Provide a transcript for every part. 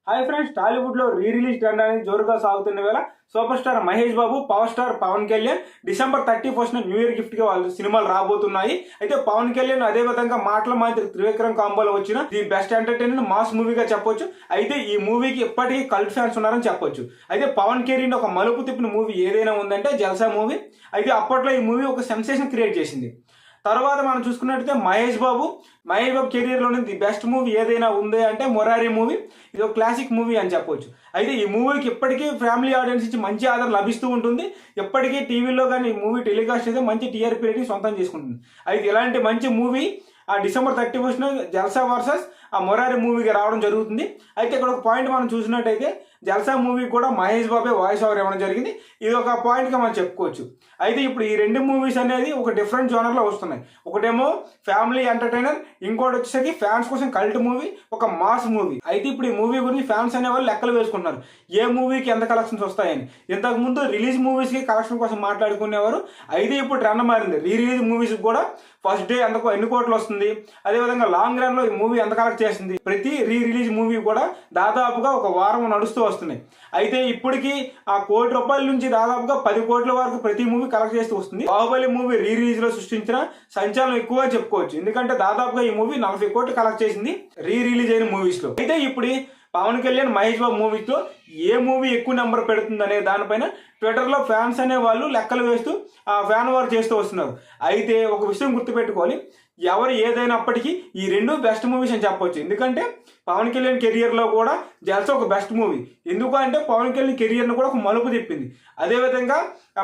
Hi friends, Tollywood లో release trend అనేది జోరుగా సాగుతున్న వేళ super star Mahesh Babu, power star Pawan Kalyan December 31 new year gift గా వాళ్ళు సినిమాలు రాబోతున్నాయి. అయితే పవన్ కళ్యాణ్ అదే విధంగా మాటల మంత్రి త్రివిక్రమ్ కాంబోలో వచ్చిన ది బెస్ట్ ఎంటర్టైన్మెంట్ మాస్ మూవీగా చెప్పొచ్చు. అయితే ఈ మూవీకి ఇప్పటికీ కల్ట్ ఫ్యాన్స్ ఉన్నారని చెప్పొచ్చు. అయితే పవన్ కళ్యాణ్ ఒక మలుపు తిప్పిన మూవీ ఏదైనా ఉందంటే జల్సా మూవీ. అయితే అప్పట్లో ఈ మూవీ ఒక సెన్సేషన్ క్రియేట్ చేసింది. తర్వాత మనం చూసుకున్నట్టయితే మహేష్ బాబు కెరీర్ లోని ది బెస్ట్ మూవీ ఏదైనా ఉంది అంటే మొరారి మూవీ. ఇది ఒక క్లాసిక్ మూవీ అని చెప్పొచ్చు. అయితే ఈ మూవీకి ఇప్పటికీ ఫ్యామిలీ ఆడియన్స్ నుంచి మంచి ఆదరణ లభిస్తూ ఉంటుంది. ఎప్పటికీ టీవీలో కానీ ఈ మూవీ టెలికాస్ట్ అయితే మంచి టీఆర్పీ రేటింగ్ సొంతం చేసుకుంటుంది. అయితే ఇలాంటి మంచి మూవీ ఆ డిసెంబర్ 31 జల్సా వర్సెస్ ఆ మొరారి మూవీకి రావడం జరుగుతుంది. అయితే ఇక్కడ ఒక పాయింట్ మనం చూసినట్టయితే జల్సా మూవీ కూడా మహేష్ బాబే వాయిస్ ఓవర్ ఇవ్వడం జరిగింది. ఇది ఒక పాయింట్గా మనం చెప్పుకోవచ్చు. అయితే ఇప్పుడు ఈ రెండు మూవీస్ అనేది ఒక డిఫరెంట్ జోనర్లో వస్తున్నాయి. ఒకటేమో ఫ్యామిలీ ఎంటర్టైనర్, ఇంకోటి వచ్చేసరికి ఫ్యాన్స్ కోసం కల్ట్ మూవీ, ఒక మాస్ మూవీ. అయితే ఇప్పుడు ఈ మూవీ గురించి ఫ్యాన్స్ అనే వాళ్ళు లెక్కలు వేసుకుంటున్నారు, ఏ మూవీకి ఎంత కలెక్షన్స్ వస్తాయని. ఇంతకు ముందు రిలీజ్ మూవీస్కి కలెక్షన్ కోసం మాట్లాడుకునేవారు. అయితే ఇప్పుడు ట్రెండ్ మారింది. రిలీజ్ మూవీస్ కూడా ఫస్ట్ డే ఎన్ని కోట్లు వస్తుంది, అదేవిధంగా లాంగ్ రన్ లో ఈ మూవీ ఎంత కలెక్ట్ చేస్తుంది. ప్రతి రిలీజ్ మూవీ కూడా దాదాపుగా ఒక వారం నడుస్తూ వస్తున్నాయి. అయితే ఇప్పటికి ఆ ₹1 నుంచి దాదాపుగా 10 కోట్ల వరకు ప్రతి మూవీ కలెక్ట్ చేస్తూ వస్తుంది. బాహుబలి మూవీ రిలీజ్ లో సృష్టించిన సంచలనం ఎక్కువ చెప్పుకోవచ్చు. ఎందుకంటే దాదాపుగా ఈ మూవీ 40 కోట్లు కలెక్ట్ చేసింది రిలీజ్ అయిన మూవీస్ లో. అయితే ఇప్పుడు పవన్ కళ్యాణ్ మహేష్ బాబు మూవీతో ఏ మూవీ ఎక్కువ నెంబర్ పెడుతుంది అనే దానిపైన ట్విట్టర్లో ఫ్యాన్స్ అనే వాళ్ళు లెక్కలు వేస్తూ ఆ ఫ్యాన్ వార్ చేస్తూ వస్తున్నారు. అయితే ఒక విషయం గుర్తుపెట్టుకోవాలి, ఎవరు ఏదైనప్పటికీ ఈ రెండు బెస్ట్ మూవీస్ అని చెప్పొచ్చు. ఎందుకంటే పవన్ కళ్యాణ్ కెరియర్లో కూడా జల్సా ఒక బెస్ట్ మూవీ. ఎందుకు అంటే పవన్ కళ్యాణ్ కెరియర్ను కూడా ఒక మలుపు తిప్పింది. అదేవిధంగా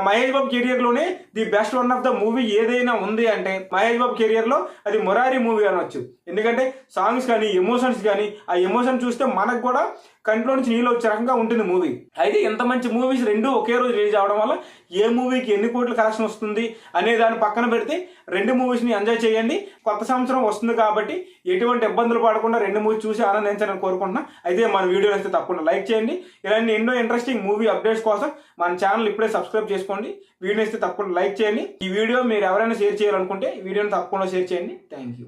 మహేష్ బాబు కెరియర్లోనే the best one of the movie ఏదైనా ఉంది అంటే మహేష్ బాబు కెరియర్లో అది మొరారి మూవీ అనొచ్చు. ఎందుకంటే సాంగ్స్ కానీ ఎమోషన్స్ కానీ ఆ ఎమోషన్ చూస్తే మనకు కూడా కంట్లో నుంచి నీళ్ళు వచ్చే రకంగా ఉంటుంది మూవీ. అయితే ఇంత మంచి మూవీస్ రెండు ఒకే రోజు రిలీజ్ అవడం వల్ల ఏ మూవీకి ఎన్ని కోట్ల కలెక్షన్ వస్తుంది అనే దాన్ని పక్కన పెడితే రెండు మూవీస్ని ఎంజాయ్ చేయండి. కొత్త సంవత్సరం వస్తుంది కాబట్టి ఎటువంటి ఇబ్బందులు పడకుండా రెండు మూవీస్ చూసి ఆనందించాలని కోరుకుంటున్నా. అయితే మన వీడియో అయితే తప్పకుండా లైక్ చేయండి. ఇలాంటి ఎన్నో ఇంట్రెస్టింగ్ మూవీ అప్డేట్స్ కోసం మన ఛానల్ ఇప్పుడే సబ్స్క్రైబ్ చేసుకోండి. వీడియో అయితే తప్పకుండా లైక్ చేయండి. ఈ వీడియో మీరు ఎవరైనా షేర్ చేయాలనుకుంటే ఈ వీడియోని తప్పకుండా షేర్ చేయండి. Thank you.